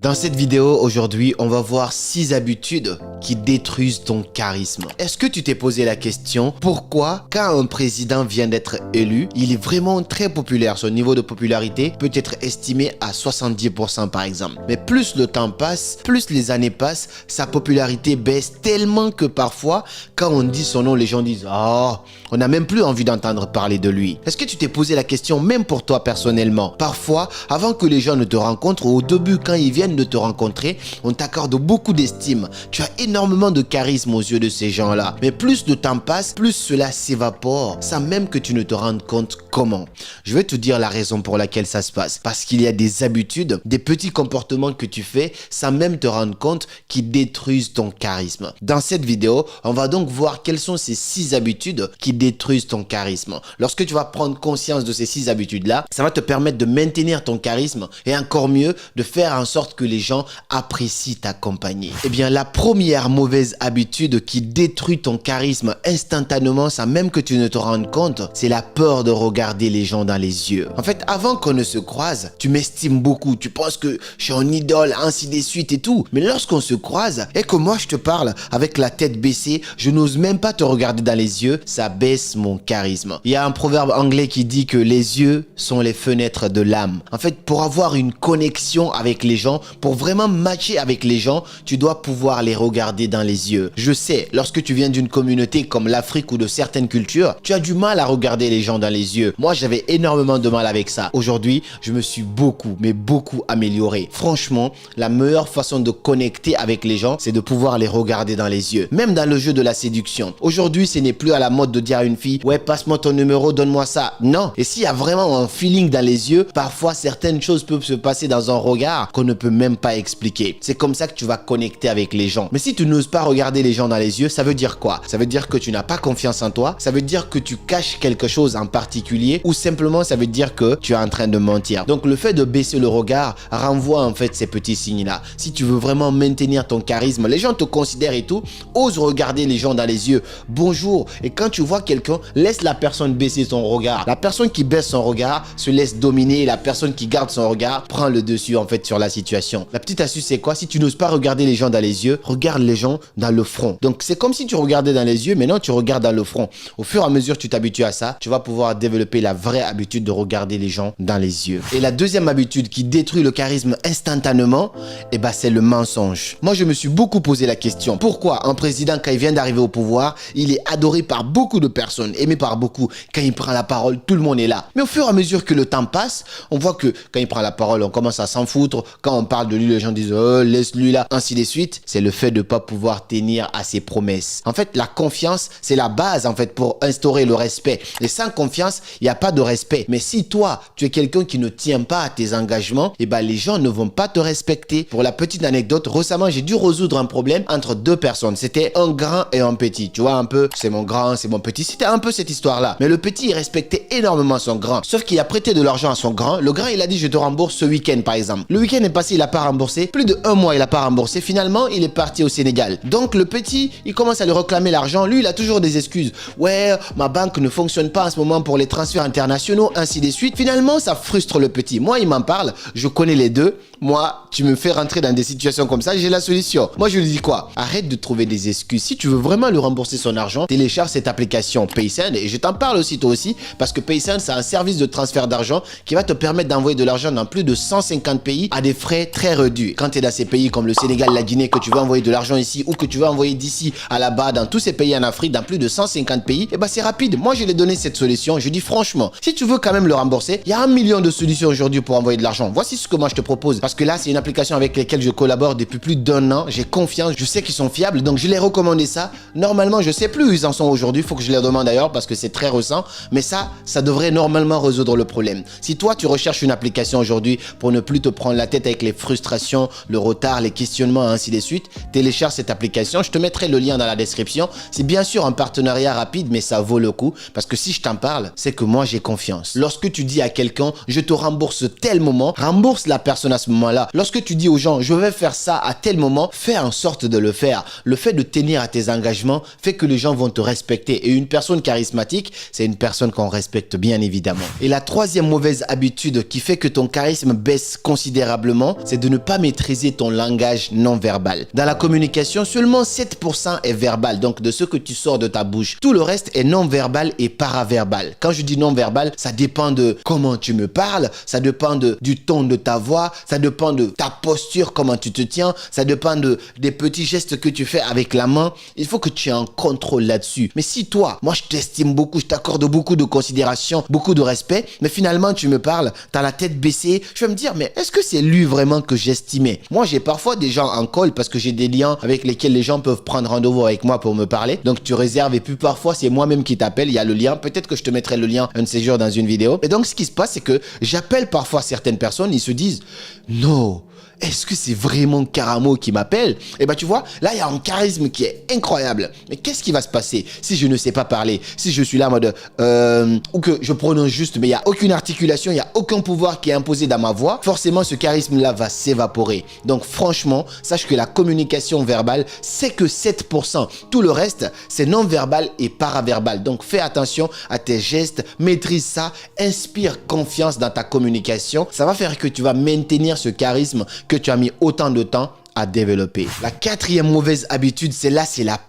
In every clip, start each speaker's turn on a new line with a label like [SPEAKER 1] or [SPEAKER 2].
[SPEAKER 1] Dans cette vidéo, aujourd'hui, on va voir 6 habitudes qui détruisent ton charisme. Est-ce que tu t'es posé la question, pourquoi quand un président vient d'être élu, il est vraiment très populaire, son niveau de popularité peut être estimé à 70% par exemple. Mais plus le temps passe, plus les années passent, sa popularité baisse tellement que parfois, quand on dit son nom, les gens disent « Oh, on n'a même plus envie d'entendre parler de lui ». Est-ce que tu t'es posé la question, même pour toi personnellement? Parfois, avant que les gens ne te rencontrent, ou au début quand ils viennent de te rencontrer, on t'accorde beaucoup d'estime. Tu as énormément de charisme aux yeux de ces gens-là. Mais plus le temps passe, plus cela s'évapore, sans même que tu ne te rendes compte comment. Je vais te dire la raison pour laquelle ça se passe. Parce qu'il y a des habitudes, des petits comportements que tu fais sans même te rendre compte qui détruisent ton charisme. Dans cette vidéo, on va donc voir quelles sont ces 6 habitudes qui détruisent ton charisme. Lorsque tu vas prendre conscience de ces 6 habitudes-là, ça va te permettre de maintenir ton charisme et encore mieux, de faire en sorte que les gens apprécient ta compagnie. Eh bien, la première mauvaise habitude qui détruit ton charisme instantanément sans même que tu ne te rendes compte, c'est la peur de regarder les gens dans les yeux. En fait, avant qu'on ne se croise, tu m'estimes beaucoup, tu penses que je suis un idole, ainsi de suite et tout. Mais lorsqu'on se croise et que moi je te parle avec la tête baissée, je n'ose même pas te regarder dans les yeux, ça baisse mon charisme. Il y a un proverbe anglais qui dit que les yeux sont les fenêtres de l'âme. En fait, pour avoir une connexion avec les gens, pour vraiment matcher avec les gens, tu dois pouvoir les regarder dans les yeux. Je sais, lorsque tu viens d'une communauté comme l'Afrique ou de certaines cultures, tu as du mal à regarder les gens dans les yeux. Moi, j'avais énormément de mal avec ça. Aujourd'hui, je me suis beaucoup, mais beaucoup amélioré. Franchement, la meilleure façon de connecter avec les gens, c'est de pouvoir les regarder dans les yeux. Même dans le jeu de la séduction. Aujourd'hui, ce n'est plus à la mode de dire à une fille, ouais, passe-moi ton numéro, donne-moi ça. Non. Et s'il y a vraiment un feeling dans les yeux, parfois certaines choses peuvent se passer dans un regard qu'on ne peut même pas expliquer. C'est comme ça que tu vas connecter avec les gens. Mais si tu n'oses pas regarder les gens dans les yeux, ça veut dire quoi? Ça veut dire que tu n'as pas confiance en toi, ça veut dire que tu caches quelque chose en particulier ou simplement ça veut dire que tu es en train de mentir. Donc le fait de baisser le regard renvoie en fait ces petits signes-là. Si tu veux vraiment maintenir ton charisme, les gens te considèrent et tout, ose regarder les gens dans les yeux. Bonjour. Et quand tu vois quelqu'un, laisse la personne baisser son regard. La personne qui baisse son regard se laisse dominer et la personne qui garde son regard prend le dessus en fait sur la situation. La petite astuce c'est quoi? Si tu n'oses pas regarder les gens dans les yeux, regarde les gens dans le front. Donc c'est comme si tu regardais dans les yeux, maintenant tu regardes dans le front. Au fur et à mesure que tu t'habitues à ça, tu vas pouvoir développer la vraie habitude de regarder les gens dans les yeux. Et la deuxième habitude qui détruit le charisme instantanément, eh ben c'est le mensonge. Moi je me suis beaucoup posé la question, pourquoi un président quand il vient d'arriver au pouvoir, il est adoré par beaucoup de personnes, aimé par beaucoup. Quand il prend la parole, tout le monde est là. Mais au fur et à mesure que le temps passe, on voit que quand il prend la parole, on commence à s'en foutre. Quand on parle de lui, les gens disent oh, laisse-lui là, ainsi de suite. C'est le fait de ne pas pouvoir tenir à ses promesses. En fait, la confiance, c'est la base en fait pour instaurer le respect. Et sans confiance, il n'y a pas de respect. Mais si toi, tu es quelqu'un qui ne tient pas à tes engagements, eh ben les gens ne vont pas te respecter. Pour la petite anecdote, récemment, j'ai dû résoudre un problème entre 2 personnes. C'était un grand et un petit. Tu vois un peu, c'est mon grand, c'est mon petit. C'était un peu cette histoire-là. Mais le petit, il respectait énormément son grand. Sauf qu'il a prêté de l'argent à son grand. Le grand, il a dit, je te rembourse ce week-end, par exemple. Le week-end est passé, il n'a pas remboursé. Plus de 1 mois, il n'a pas remboursé. Finalement, il est parti au Sénégal. Donc, le petit, il commence à lui réclamer l'argent. Lui, il a toujours des excuses. Ouais, ma banque ne fonctionne pas en ce moment pour les transferts internationaux, ainsi de suite. Finalement, ça frustre le petit. Moi, il m'en parle. Je connais les deux. Moi, tu me fais rentrer dans des situations comme ça, j'ai la solution. Moi, je lui dis quoi? Arrête de trouver des excuses. Si tu veux vraiment lui rembourser son argent, télécharge cette application PaySend. Et je t'en parle aussi toi aussi, parce que PaySend, c'est un service de transfert d'argent qui va te permettre d'envoyer de l'argent dans plus de 150 pays à des frais très réduits. Quand tu es dans ces pays comme le Sénégal, la Guinée, que tu veux envoyer de l'argent ici ou que tu veux envoyer d'ici à là-bas, dans tous ces pays en Afrique, dans plus de 150 pays, eh ben c'est rapide. Moi, je l'ai donné cette solution. Je dis franchement, si tu veux quand même le rembourser, il y a 1 million de solutions aujourd'hui pour envoyer de l'argent. Voici ce que moi je te propose. Parce que là, c'est une application avec laquelle je collabore depuis plus d'1 an. J'ai confiance, je sais qu'ils sont fiables, donc je les recommandé ça. Normalement, je sais plus où ils en sont aujourd'hui. Il faut que je les demande d'ailleurs parce que c'est très récent. Mais ça devrait normalement résoudre le problème. Si toi, tu recherches une application aujourd'hui pour ne plus te prendre la tête avec les frustrations, le retard, les questionnements, ainsi de suite, télécharge cette application. Je te mettrai le lien dans la description. C'est bien sûr un partenariat rapide, mais ça vaut le coup parce que si je t'en parle, c'est que moi, j'ai confiance. Lorsque tu dis à quelqu'un, je te rembourse tel moment, rembourse la personne à ce moment-là. Lorsque tu dis aux gens, je vais faire ça à tel moment, fais en sorte de le faire. Le fait de tenir à tes engagements fait que les gens vont te respecter. Et une personne charismatique, c'est une personne qu'on respecte bien évidemment. Et la troisième mauvaise habitude qui fait que ton charisme baisse considérablement, c'est c'est de ne pas maîtriser ton langage non verbal. Dans la communication, seulement 7% est verbal, donc de ce que tu sors de ta bouche. Tout le reste est non verbal et paraverbal. Quand je dis non verbal, ça dépend de comment tu me parles, ça dépend du ton de ta voix, ça dépend de ta posture, comment tu te tiens, ça dépend des petits gestes que tu fais avec la main. Il faut que tu aies un contrôle là-dessus. Mais si toi, moi je t'estime beaucoup, je t'accorde beaucoup de considération, beaucoup de respect, mais finalement tu me parles, t'as la tête baissée, je vais me dire, mais est-ce que c'est lui vraiment que j'estimais? Moi j'ai parfois des gens en call parce que j'ai des liens avec lesquels les gens peuvent prendre rendez-vous avec moi pour me parler. Donc tu réserves et puis parfois c'est moi-même qui t'appelle, il y a le lien. Peut-être que je te mettrai le lien un de ces jours dans une vidéo. Et donc ce qui se passe, c'est que j'appelle parfois certaines personnes, ils se disent, non, est-ce que c'est vraiment Karamo qui m'appelle? Et ben tu vois, là il y a un charisme qui est incroyable. Mais qu'est-ce qui va se passer si je ne sais pas parler? Si je suis là en mode ou que je prononce juste, mais il n'y a aucune articulation, il n'y a aucun pouvoir qui est imposé dans ma voix, forcément ce charisme-là va s'évaporer. Donc franchement, sache que la communication verbale, c'est que 7%. Tout le reste, c'est non-verbal et paraverbal. Donc fais attention à tes gestes, maîtrise ça, inspire confiance dans ta communication. Ça va faire que tu vas maintenir ce charisme que tu as mis autant de temps à développer. La quatrième mauvaise habitude, c'est la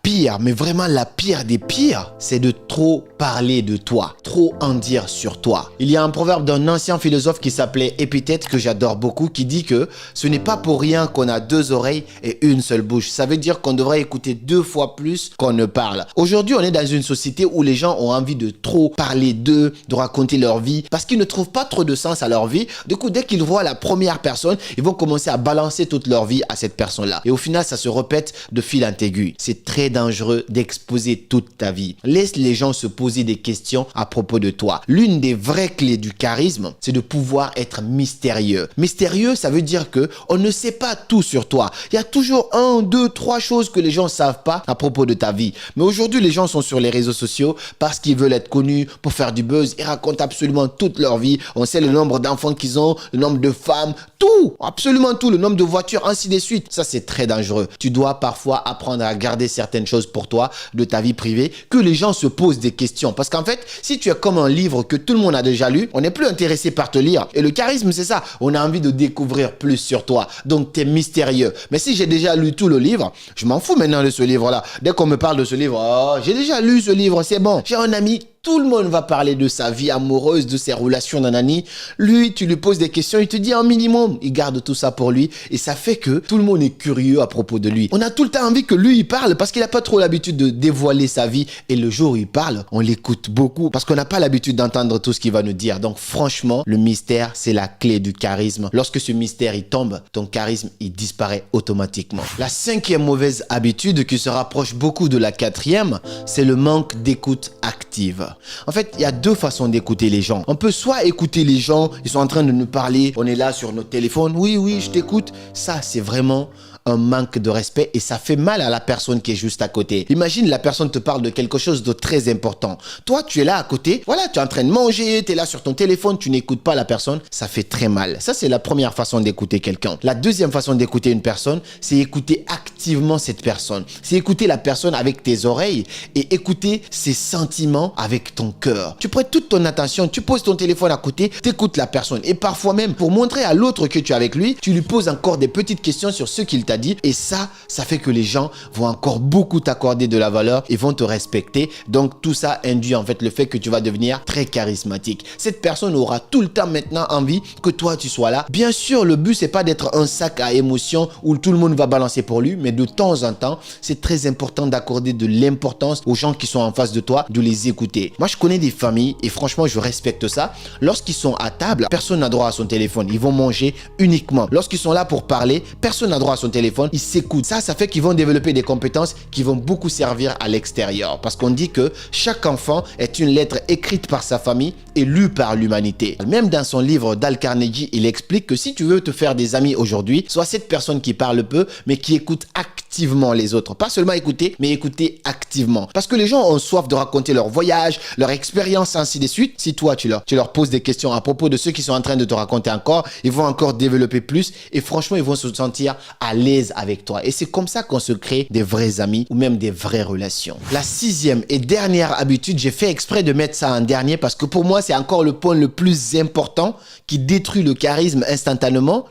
[SPEAKER 1] pire, mais vraiment la pire des pires, c'est de trop parler de toi, trop en dire sur toi. Il y a un proverbe d'un ancien philosophe qui s'appelait Épithète, que j'adore beaucoup, qui dit que ce n'est pas pour rien qu'on a 2 oreilles et une seule bouche. Ça veut dire qu'on devrait écouter 2 fois plus qu'on ne parle. Aujourd'hui, on est dans une société où les gens ont envie de trop parler d'eux, de raconter leur vie, parce qu'ils ne trouvent pas trop de sens à leur vie. Du coup, dès qu'ils voient la première personne, ils vont commencer à balancer toute leur vie à cette personne-là. Et au final, ça se répète de fil en aiguille. C'est très dangereux d'exposer toute ta vie. Laisse les gens se poser des questions à propos de toi. L'une des vraies clés du charisme, c'est de pouvoir être mystérieux. Mystérieux, ça veut dire que on ne sait pas tout sur toi. Il y a toujours 1, 2, 3 choses que les gens ne savent pas à propos de ta vie. Mais aujourd'hui, les gens sont sur les réseaux sociaux parce qu'ils veulent être connus pour faire du buzz. Ils racontent absolument toute leur vie. On sait le nombre d'enfants qu'ils ont, le nombre de femmes, tout, absolument tout, le nombre de voitures, ainsi de suite. Ça, c'est très dangereux. Tu dois parfois apprendre à garder certaines choses pour toi, de ta vie privée, que les gens se posent des questions. Parce qu'en fait, si tu es comme un livre que tout le monde a déjà lu, on n'est plus intéressé par te lire. Et le charisme, c'est ça. On a envie de découvrir plus sur toi. Donc, tu es mystérieux. Mais si j'ai déjà lu tout le livre, je m'en fous maintenant de ce livre-là. Dès qu'on me parle de ce livre, oh, j'ai déjà lu ce livre, c'est bon. J'ai un ami, tout le monde va parler de sa vie amoureuse, de ses relations nanani. Lui, tu lui poses des questions, il te dit un minimum. Il garde tout ça pour lui et ça fait que tout le monde est curieux à propos de lui. On a tout le temps envie que lui, il parle parce qu'il n'a pas trop l'habitude de dévoiler sa vie. Et le jour où il parle, on l'écoute beaucoup parce qu'on n'a pas l'habitude d'entendre tout ce qu'il va nous dire. Donc franchement, le mystère, c'est la clé du charisme. Lorsque ce mystère, il tombe, ton charisme, il disparaît automatiquement. La 5e mauvaise habitude qui se rapproche beaucoup de la 4e, c'est le manque d'écoute active. En fait, il y a 2 façons d'écouter les gens. On peut soit écouter les gens, ils sont en train de nous parler, on est là sur notre téléphone, oui, je t'écoute. Ça, c'est vraiment un manque de respect et ça fait mal à la personne qui est juste à côté. Imagine, la personne te parle de quelque chose de très important. Toi, tu es là à côté, voilà, tu es en train de manger, tu es là sur ton téléphone, tu n'écoutes pas la personne, ça fait très mal. Ça, c'est la première façon d'écouter quelqu'un. La deuxième façon d'écouter une personne, c'est écouter activement cette personne. C'est écouter la personne avec tes oreilles et écouter ses sentiments avec ton cœur. Tu prêtes toute ton attention, tu poses ton téléphone à côté, tu écoutes la personne et parfois même, pour montrer à l'autre que tu es avec lui, tu lui poses encore des petites questions sur ce qu'il t'a dit et ça fait que les gens vont encore beaucoup t'accorder de la valeur et vont te respecter. Donc tout ça induit en fait le fait que tu vas devenir très charismatique. Cette personne aura tout le temps maintenant envie que toi tu sois là. Bien sûr, le but c'est pas d'être un sac à émotions où tout le monde va balancer pour lui, mais de temps en temps, c'est très important d'accorder de l'importance aux gens qui sont en face de toi, de les écouter. Moi, je connais des familles et franchement, je respecte ça. Lorsqu'ils sont à table, personne n'a droit à son téléphone. Ils vont manger uniquement. Lorsqu'ils sont là pour parler, personne n'a droit à son téléphone. Ils s'écoutent. Ça fait qu'ils vont développer des compétences qui vont beaucoup servir à l'extérieur. Parce qu'on dit que chaque enfant est une lettre écrite par sa famille et lue par l'humanité. Même dans son livre, Dale Carnegie, il explique que si tu veux te faire des amis aujourd'hui, sois cette personne qui parle peu, mais qui écoute activement les autres. Pas seulement écouter, mais écouter activement. Parce que les gens ont soif de raconter leur voyage, leur expérience, ainsi de suite. Si toi, tu leur poses des questions à propos de ceux qui sont en train de te raconter encore, ils vont encore développer plus et franchement, ils vont se sentir à l'aise l'aise avec toi. Et c'est comme ça qu'on se crée des vrais amis ou même des vraies relations. La sixième et dernière habitude, j'ai fait exprès de mettre ça en dernier parce que pour moi, c'est encore le point le plus important qui détruit le charisme instantanément,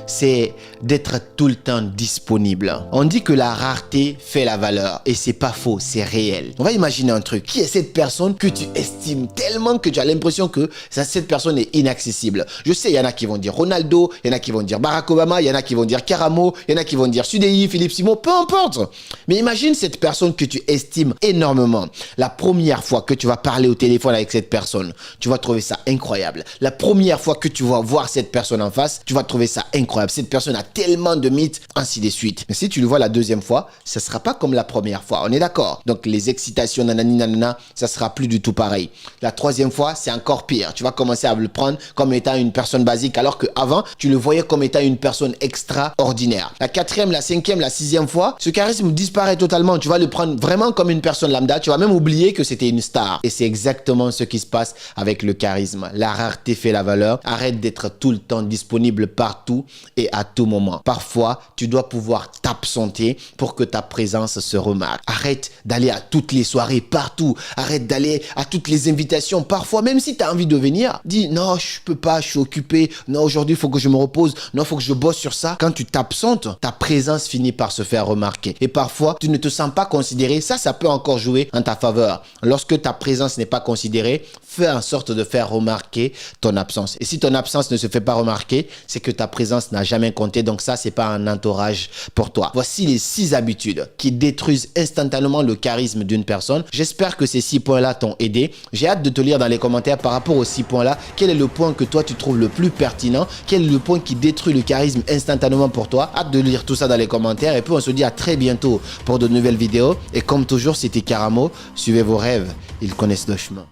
[SPEAKER 1] c'est d'être tout le temps disponible. On dit que la rareté fait la valeur et c'est pas faux, c'est réel. On va imaginer un truc. Qui est cette personne que tu estimes tellement que tu as l'impression que cette personne est inaccessible? Je sais, il y en a qui vont dire Ronaldo, il y en a qui vont dire Barack Obama, il y en a qui vont dire Karamo, il y en a qui vont dire Sudei, Philippe Simon, peu importe. Mais imagine cette personne que tu estimes énormément. La première fois que tu vas parler au téléphone avec cette personne, tu vas trouver ça incroyable. La première fois que tu vas voir cette personne en face, tu vas trouver ça incroyable. Cette personne a tellement de mythes, ainsi de suite. Mais si tu le vois la deuxième fois, ça ne sera pas comme la première fois. On est d'accord? Donc les excitations, nanani, nanana, ça sera plus du tout pareil. La troisième fois, c'est encore pire. Tu vas commencer à le prendre comme étant une personne basique, alors qu'avant, tu le voyais comme étant une personne extraordinaire. La quatrième, la cinquième, la sixième fois, ce charisme disparaît totalement. Tu vas le prendre vraiment comme une personne lambda. Tu vas même oublier que c'était une star. Et c'est exactement ce qui se passe avec le charisme. La rareté fait la valeur. Arrête d'être tout le temps disponible partout et à tout moment. Parfois, tu dois pouvoir t'absenter pour que ta présence se remarque. Arrête d'aller à toutes les soirées, partout. Arrête d'aller à toutes les invitations. Parfois, même si tu as envie de venir, dis non, je peux pas, je suis occupé. Non, aujourd'hui, il faut que je me repose. Non, il faut que je bosse sur ça. Quand tu t'absentes, ta présence finit par se faire remarquer. Et parfois, tu ne te sens pas considéré. Ça peut encore jouer en ta faveur. Lorsque ta présence n'est pas considérée, fais en sorte de faire remarquer ton absence. Et si ton absence ne se fait pas remarquer, c'est que ta présence n'a jamais compté. Donc ça, c'est pas un entourage pour toi. Voici les 6 habitudes qui détruisent instantanément le charisme d'une personne. J'espère que ces 6 points-là t'ont aidé. J'ai hâte de te lire dans les commentaires par rapport aux 6 points-là. Quel est le point que toi, tu trouves le plus pertinent? Quel est le point qui détruit le charisme instantanément pour toi? Hâte de lire tout ça dans les commentaires. Et puis, on se dit à très bientôt pour de nouvelles vidéos. Et comme toujours, c'était Karamo. Suivez vos rêves. Ils connaissent le chemin.